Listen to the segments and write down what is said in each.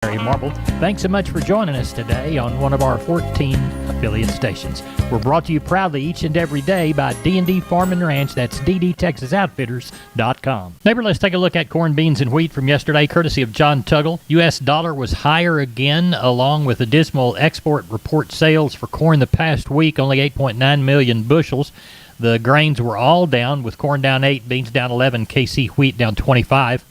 Larry Marble. Thanks so much for joining us today on one of our 14 affiliate stations. We're brought to you proudly each and every day by D&D Farm and Ranch. That's ddtexasoutfitters.com. Neighbor, let's take a look at corn, beans, and wheat from yesterday, courtesy of John Tuggle. U.S. dollar was higher again, along with the dismal export report sales for corn the past week, only 8.9 million bushels. The grains were all down, with corn down 8, beans down 11, KC wheat down 25.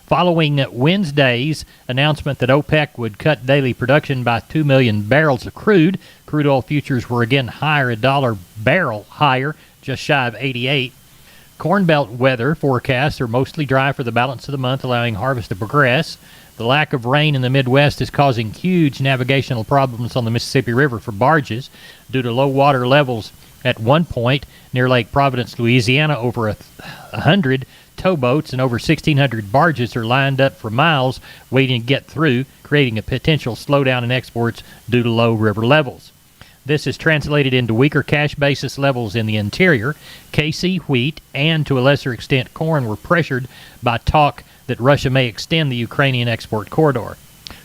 Following Wednesday's announcement that OPEC would cut daily production by 2 million barrels of crude oil futures were again higher, $1 barrel higher, just shy of 88. Corn Belt weather forecasts are mostly dry for the balance of the month, allowing harvest to progress. The lack of rain in the Midwest is causing huge navigational problems on the Mississippi River for barges due to low water levels at one point near Lake Providence, Louisiana. Over 100 towboats and over 1,600 barges are lined up for miles waiting to get through, creating a potential slowdown in exports due to low river levels. This is translated into weaker cash basis levels in the interior. KC wheat and, to a lesser extent, corn were pressured by talk that Russia may extend the Ukrainian export corridor.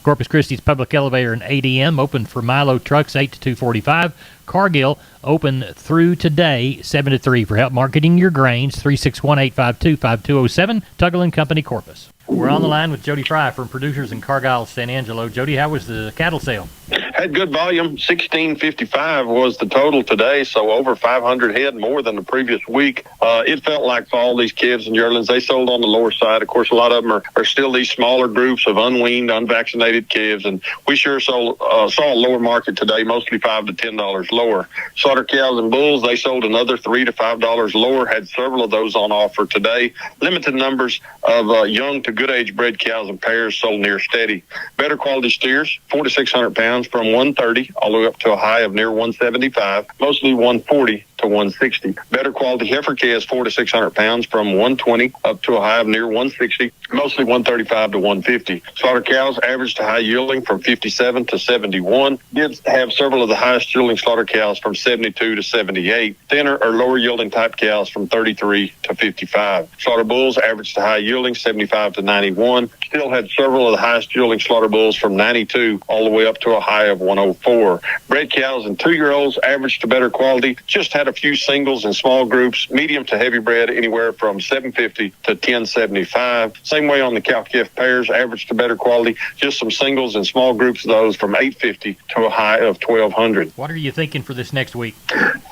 Corpus Christi's public elevator and ADM opened for Milo trucks 8 to 245. Cargill open through today 7 to 3. For help marketing your grains, 361-852-5207. Tuggle & Company, Corpus. We're on the line with Jody Fry from Producers in Cargyle, San Angelo. Jody, how was the cattle sale? Had good volume. 1655 was the total today, so over 500 head more than the previous week. It felt like for all these calves and yearlings, they sold on the lower side. Of course, a lot of them are still these smaller groups of unweaned, unvaccinated calves, and we sure saw a lower market today, mostly $5 to $10 lower. Slaughter cows and bulls, they sold another $3 to $5 lower, had several of those on offer today. Limited numbers of young to good age bred cows and pairs sold near steady. Better quality steers, 4,600 pounds from 130 all the way up to a high of near 175, mostly 140 to 160. Better quality heifer calves, 4 to 600 pounds from 120 up to a high of near 160, mostly 135 to 150. Slaughter cows average to high yielding from 57 to 71. Did have several of the highest yielding slaughter cows from 72 to 78. Thinner or lower yielding type cows from 33 to 55. Slaughter bulls average to high yielding 75 to 91. Still had several of the highest yielding slaughter bulls from 92 all the way up to a high of 104. Bred cows and 2-year-olds average to better quality. Just had a few singles and small groups, medium to heavy bred, anywhere from 750 to 1075. Same way on the cow-calf pairs, average to better quality. Just some singles and small groups of those from 850 to a high of 1,200. What are you thinking for this next week?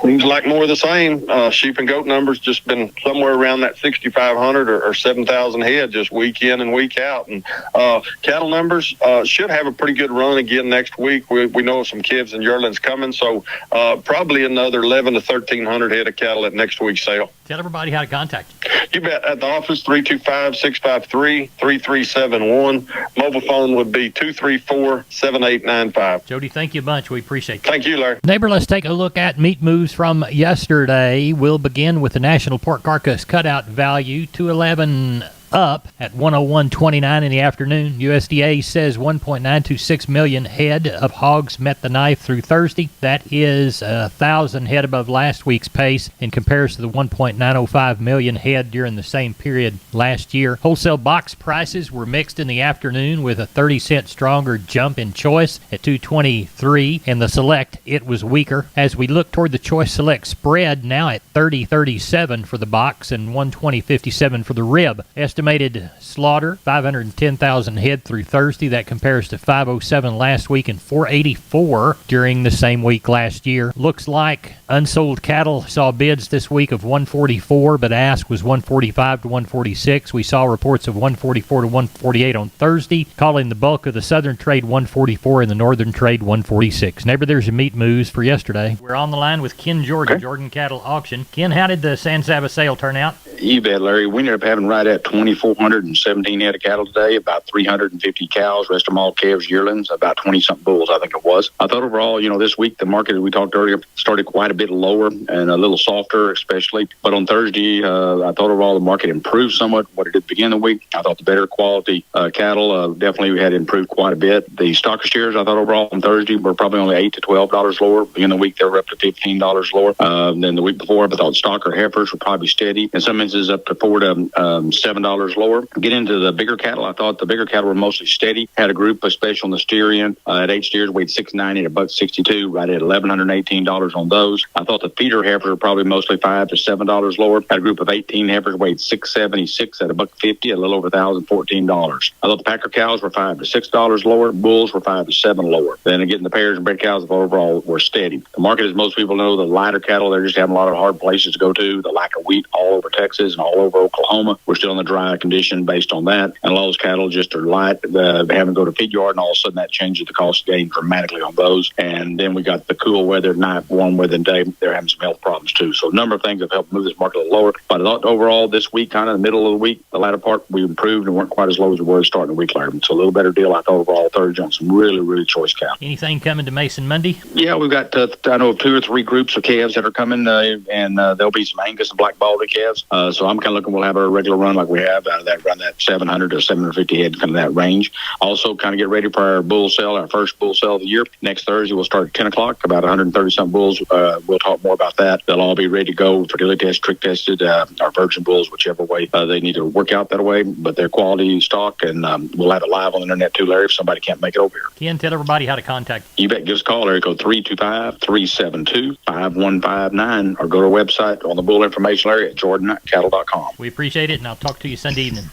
Seems like more of the same. Sheep and goat numbers just been somewhere around that 6,500 or 7,000 head just week in and week out. And cattle numbers should have a pretty good run again next week. We know some calves and yearlings coming, so probably another 11 to 1,300 head of cattle at next week's sale. Tell everybody how to contact you. You bet. At the office, 325-653-3371. Mobile phone would be 234-7895. Jody, thank you a bunch. We appreciate it. Thank you, Larry. Neighbor, let's take a look at meat moves from yesterday. We'll begin with the National Pork Carcass Cutout Value, 211 up at 101.29 in the afternoon. USDA says 1.926 million head of hogs met the knife through Thursday. That is 1,000 head above last week's pace in comparison to the 1.905 million head during the same period last year. Wholesale box prices were mixed in the afternoon with a 30-cent stronger jump in Choice at $2.23. In the Select, it was weaker. As we look toward the Choice Select spread, now at $30.37 for the box and $120.57 for the rib. Estimated slaughter, 510,000 head through Thursday. That compares to 507 last week and 484 during the same week last year. Looks like unsold cattle saw bids this week of 144, but ask was 145 to 146. We saw reports of 144 to 148 on Thursday, calling the bulk of the southern trade 144 and the northern trade 146. Neighbor, there's your meat moves for yesterday. We're on the line with Ken Jordan, Jordan Cattle Auction. Ken, how did the San Saba sale turn out? You bet, Larry. We ended up having right at 2,417 head of cattle today, about 350 cows, rest of them all calves, yearlings, about 20-something bulls, I think it was. I thought overall, this week the market, as we talked earlier, started quite a bit lower and a little softer, especially. But on Thursday, I thought overall the market improved somewhat what it did begin the week. I thought the better quality cattle definitely had improved quite a bit. The stocker steers, I thought overall on Thursday were probably only $8 to $12 lower. Beginning the week, they were up to $15 lower than the week before. But I thought stocker heifers were probably steady. In some instances, up to $4 to $7 $6 lower. Get into the bigger cattle. I thought the bigger cattle were mostly steady. Had a group of special on the steer end. At 8 steers, weighed 690 at $1.62, right at $1,118 on those. I thought the feeder heifers were probably mostly $5 to $7 lower. Had a group of 18 heifers, weighed 676 at $1.50, a little over $1,014. I thought the packer cows were $5 to $6 lower. Bulls were $5 to $7 lower. Then again, the pairs and bred cows overall were steady. The market, as most people know, the lighter cattle, they're just having a lot of hard places to go to. The lack of wheat all over Texas and all over Oklahoma. We're still in the dry condition based on that. And a lot of those cattle just are light. They haven't go to feed yard, and all of a sudden that changes the cost gain dramatically on those. And then we got the cool weather night, warm weather day. They're having some health problems too. So a number of things have helped move this market a little lower. But I thought overall this week, kind of the middle of the week, the latter part, we improved and weren't quite as low as we were starting the week later. So a little better deal, I thought, overall Thursday on some really, really choice cows. Anything coming to Mason Monday? Yeah, we've got, I know of 2 or 3 groups of calves that are coming, and there'll be some Angus and Black Baldy calves. So I'm kind of looking, we'll have a regular run like we have, run that 700 to 750 head, kind of that range. Also, kind of get ready for our bull sale, our first bull sale of the year. Next Thursday, we'll start at 10 o'clock, about 130-something bulls. We'll talk more about that. They'll all be ready to go, fertility test, trick tested, our virgin bulls, whichever way they need to work out that way. But they're quality stock, and we'll have it live on the internet too, Larry, if somebody can't make it over here. Ken, tell everybody how to contact you. Bet. Give us a call, area code 325-372-5159, or go to our website on the bull information area at jordancattle.com. We appreciate it, and I'll talk to you Sunday evening.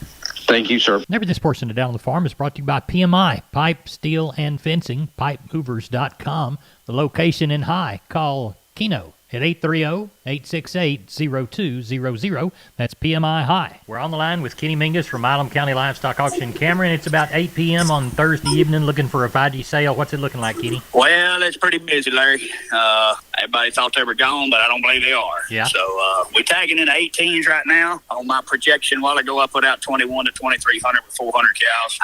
Thank you, sir. Never this portion of Down on the Farm is brought to you by PMI, Pipe, Steel, and Fencing, pipemovers.com. The location in High. Call Keno at 830-868-0200. That's PMI High. We're on the line with Kenny Mingus from Milam County Livestock Auction. Cameron, it's about 8 p.m. on Thursday evening, looking for a Friday sale. What's it looking like, Kenny? Well, it's pretty busy, Larry. Everybody thought they were gone, but I don't believe they are. Yeah. So we're tagging in 18s right now. On my projection, a while ago, I put out 21 to 2,300 with 400 cows.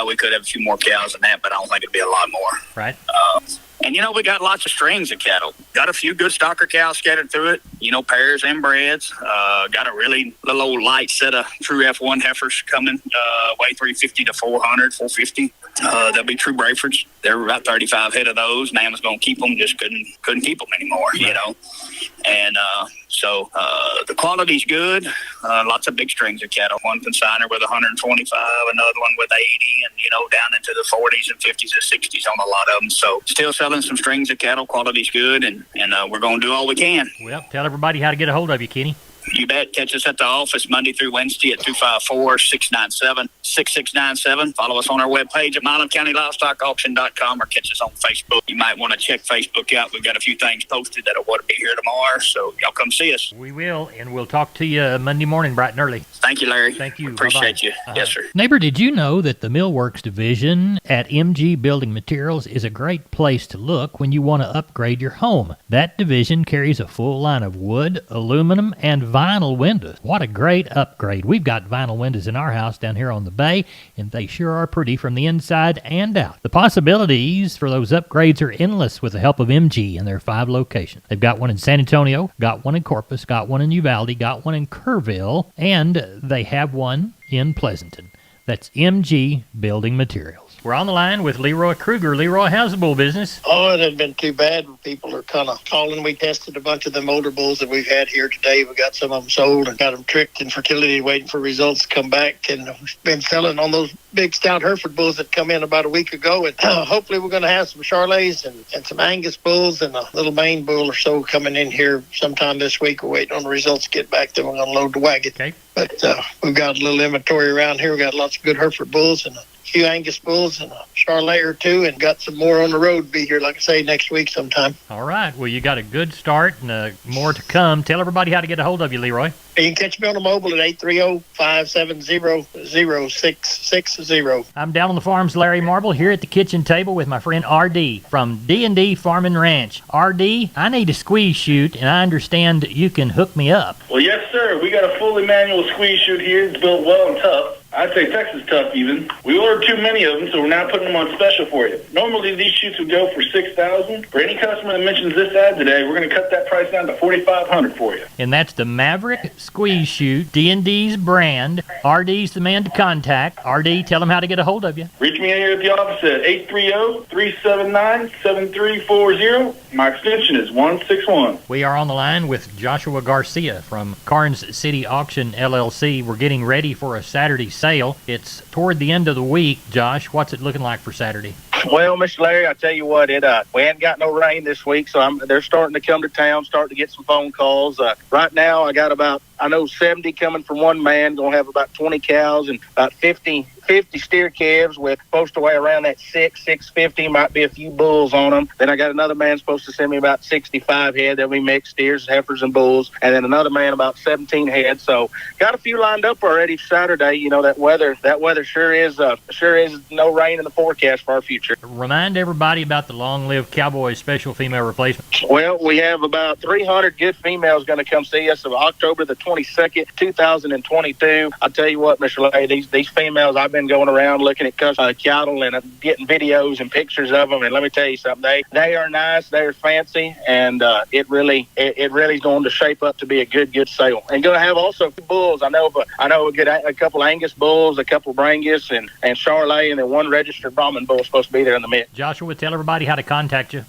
We could have a few more cows than that, but I don't think it'd be a lot more. Right. And, we got lots of strings of cattle. Got a few good stocker cows scattered through it, pairs and breds. Got a really little old light set of true F1 heifers coming, weigh 350 to 400, 450. They'll be true Brayfords. There were about 35 head of those. Nam was going to keep them, just couldn't keep them anymore, And so the quality's good. Lots of big strings of cattle. One consigner with 125, another one with 80, and, down into the 40s and 50s and 60s on a lot of them. So still selling some strings of cattle. Quality's good, and we're going to do all we can. Well, tell everybody how to get a hold of you, Kenny. You bet. Catch us at the office Monday through Wednesday at 254-697-6697. Follow us on our webpage at MilamCountyLivestockAuction.com, or catch us on Facebook. You might want to check Facebook out. We've got a few things posted that'll want to be here tomorrow, so y'all come see us. We will, and we'll talk to you Monday morning bright and early. Thank you, Larry. Thank you. Appreciate you. Yes, sir. Neighbor, did you know that the Millworks division at MG Building Materials is a great place to look when you want to upgrade your home? That division carries a full line of wood, aluminum, and vinyl windows. What a great upgrade. We've got vinyl windows in our house down here on the bay, and they sure are pretty from the inside and out. The possibilities for those upgrades are endless with the help of MG and their 5 locations. They've got one in San Antonio, got one in Corpus, got one in Uvalde, got one in Kerrville, and they have one in Pleasanton. That's MG Building Materials. We're on the line with Leroy Kruger. Leroy, how's the bull business? Oh, it hasn't been too bad. People are kind of calling. We tested a bunch of them older bulls that we've had here today. We got some of them sold and got them tricked in fertility, waiting for results to come back. And we've been selling on those big stout Hereford bulls that come in about a week ago. And hopefully we're going to have some Charolais and some Angus bulls and a little Maine bull or so coming in here sometime this week. We're waiting on the results to get back. Then we're going to load the wagon. Okay. But we've got a little inventory around here. We've got lots of good Hereford bulls and a few Angus bulls and a Charolais or 2, and got some more on the road. Be here, like I say, next week sometime. All right. Well, you got a good start and more to come. Tell everybody how to get a hold of you, Leroy. You can catch me on the mobile at 830-570-0660. I'm Down on the Farm's Larry Marble here at the kitchen table with my friend R.D. from D&D Farm and Ranch. R.D., I need a squeeze chute, and I understand you can hook me up. Well, yes, sir. We got a fully manual squeeze chute here. It's built well and tough. I'd say Texas tough even. We ordered too many of them, so we're now putting them on special for you. Normally these shoots would go for $6,000. For any customer that mentions this ad today, we're going to cut that price down to $4,500 for you. And that's the Maverick Squeeze Chute, D&D's brand. RD's the man to contact. RD, tell them how to get a hold of you. Reach me here at the office at 830-379-7340. My extension is 161. We are on the line with Joshua Garcia from Karnes City Auction LLC. We're getting ready for a Saturday sale. It's toward the end of the week. Josh, what's it looking like for Saturday? Well, Mr. Larry, I tell you what, we hadn't got no rain this week, so they're starting to come to town, starting to get some phone calls. Right now, I got about 70 coming from one man. Gonna have about 20 cows and about 50 steer calves with supposed to weigh around that 650. Might be a few bulls on them. Then I got another man supposed to send me about 65 head. There'll be mixed steers, heifers, and bulls. And then another man about 17 head. So got a few lined up already for Saturday. You know, that weather sure is no rain in the forecast for our future. Remind everybody about the long-lived Cowboy Special Female Replacement. Well, we have about 300 good females going to come see us on October the 22nd, 2022. I tell you what, Mr. Larry, these females, I've been going around looking at cattle and getting videos and pictures of them, and let me tell you something, they are nice, they're fancy, and it really is going to shape up to be a good sale. And going to have also bulls. I know we get a couple Angus bulls, a couple Brangus, and Charolais, and then one registered Brahman bull supposed to be there in the mix. Joshua, tell everybody how to contact you.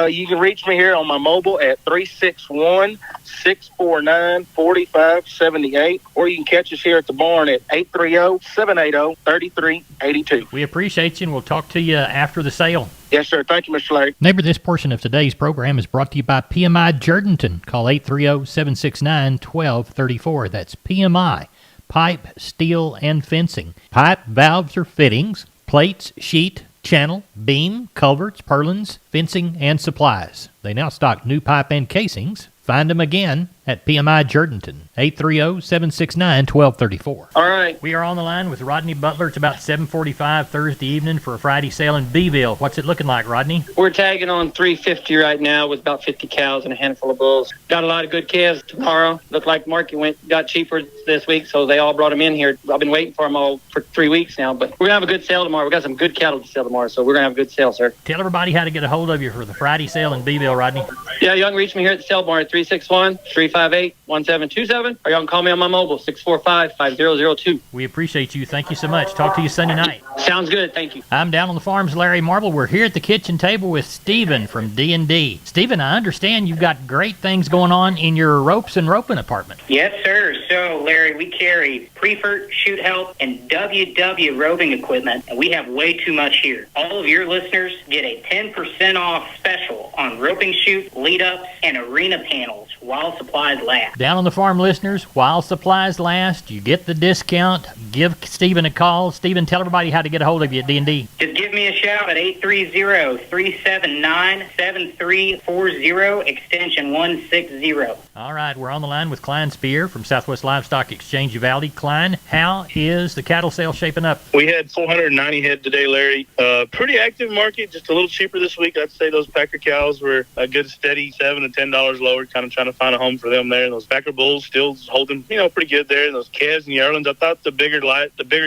You can reach me here on my mobile at 361-649-4578, or you can catch us here at the barn at 830-780-3382. We appreciate you, and we'll talk to you after the sale. Yes, sir. Thank you, Mr. Larry. Neighbor, this portion of today's program is brought to you by PMI Jordanton. Call 830-769-1234. That's PMI, Pipe, Steel, and Fencing. Pipe, valves, or fittings, plates, sheet, channel, beam, culverts, purlins, fencing, and supplies. They now stock new pipe and casings. Find them again at PMI Jordanton, 830-769-1234. All right. We are on the line with Rodney Butler. It's about 7:45 Thursday evening for a Friday sale in Beeville. What's it looking like, Rodney? We're tagging on 350 right now with about 50 cows and a handful of bulls. Got a lot of good calves tomorrow. Looked like the market got cheaper this week, so they all brought them in here. I've been waiting for them all for 3 weeks now, but we're going to have a good sale tomorrow. We got some good cattle to sell tomorrow, so we're going to have a good sale, sir. Tell everybody how to get a hold of you for the Friday sale in Beeville, Rodney. Yeah, you can reach me here at the sale barn at 361-358-1727, or you can call me on my mobile, 645-5002. We appreciate you. Thank you so much. Talk to you Sunday night. Sounds good. Thank you. I'm down on the farm's Larry Marble. We're here at the kitchen table with Stephen from D&D. Stephen, I understand you've got great things going on in your ropes and roping department. Yes, sir. So, Larry, we carry Prefer, Shoot Help, and WW roping equipment, and we have way too much here. All of your listeners get a 10% off special on roping chute, lead-ups, and arena panels while supplies last. Down on the farm, listeners, while supplies last, you get the discount. Give Stephen a call. Stephen, tell everybody how to get a hold of you at D&D. Just give me a shout at 830-379-7340, extension 160. All right, we're on the line with Klein Spear from Southwest Livestock Exchange Uvalde. Klein, how is the cattle sale shaping up? We had 490 head today, Larry. Pretty active market, just a little cheaper this week. I'd say those Packer cows were a good steady $7 to $10 lower, kind of trying to find a home for them there. And those Packer bulls still holding, pretty good there. And those calves and yearlings, I thought the bigger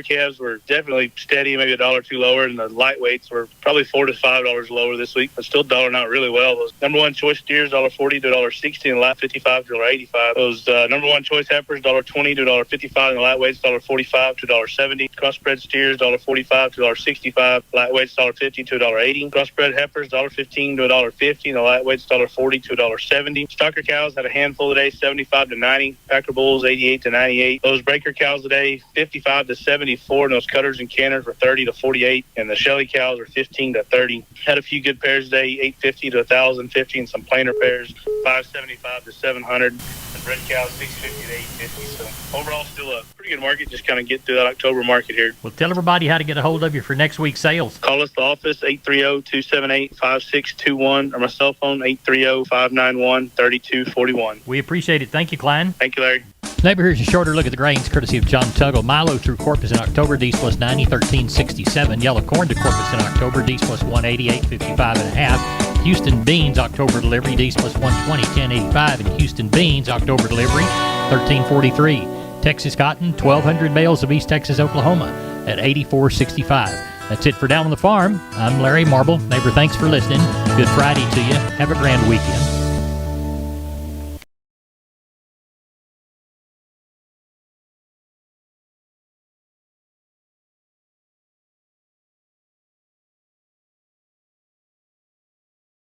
calves were definitely steady, maybe $1 or $2 lower, and the lightweights were probably $4 to $5 lower this week, but still dollar out really well. Those number one choice steers, $1.40 to $1.60, and light 55 to $1.85. Those number one choice heifers, $1.20 to $1.55, and lightweights $1.45 to $1.70. Crossbred steers, $1.45 to $1.65, lightweights $1.50 to $1.80. Crossbred heifers, $1.15 to $1.50, and the lightweights $1.40 to $1.70. Stocker cows had a handful today, 75 to 90. Packer bulls, 88 to 98. Those breaker cows today, 55 to 74, and those cutters and canners were 30 to 48, and the Shelly cows were 15 to 30. Had a few good pairs today, 850 to 1,050, and some plainer pairs, 575 to 700, and red cows 650 to 850. So overall, still a pretty good market. Just kind of get through that October market here. Well, tell everybody how to get a hold of you for next week's sales. Call us the office, 830-278-5621, or my cell phone, 830-591-3241. We appreciate it. Thank you, Klein. Thank you, Larry. Neighbor, here's a shorter look at the grains, courtesy of John Tuggle. Milo through Corpus in October, D's plus 90, 13.67. Yellow corn to Corpus in October, D's plus 180, 8.55 and a half. Houston beans, October delivery, D's plus 120, 10.85. And Houston beans, October delivery, 13.43. Texas cotton, 1,200 bales of East Texas, Oklahoma at $84.65. That's it for Down on the Farm. I'm Larry Marble. Neighbor, thanks for listening. Good Friday to you. Have a grand weekend.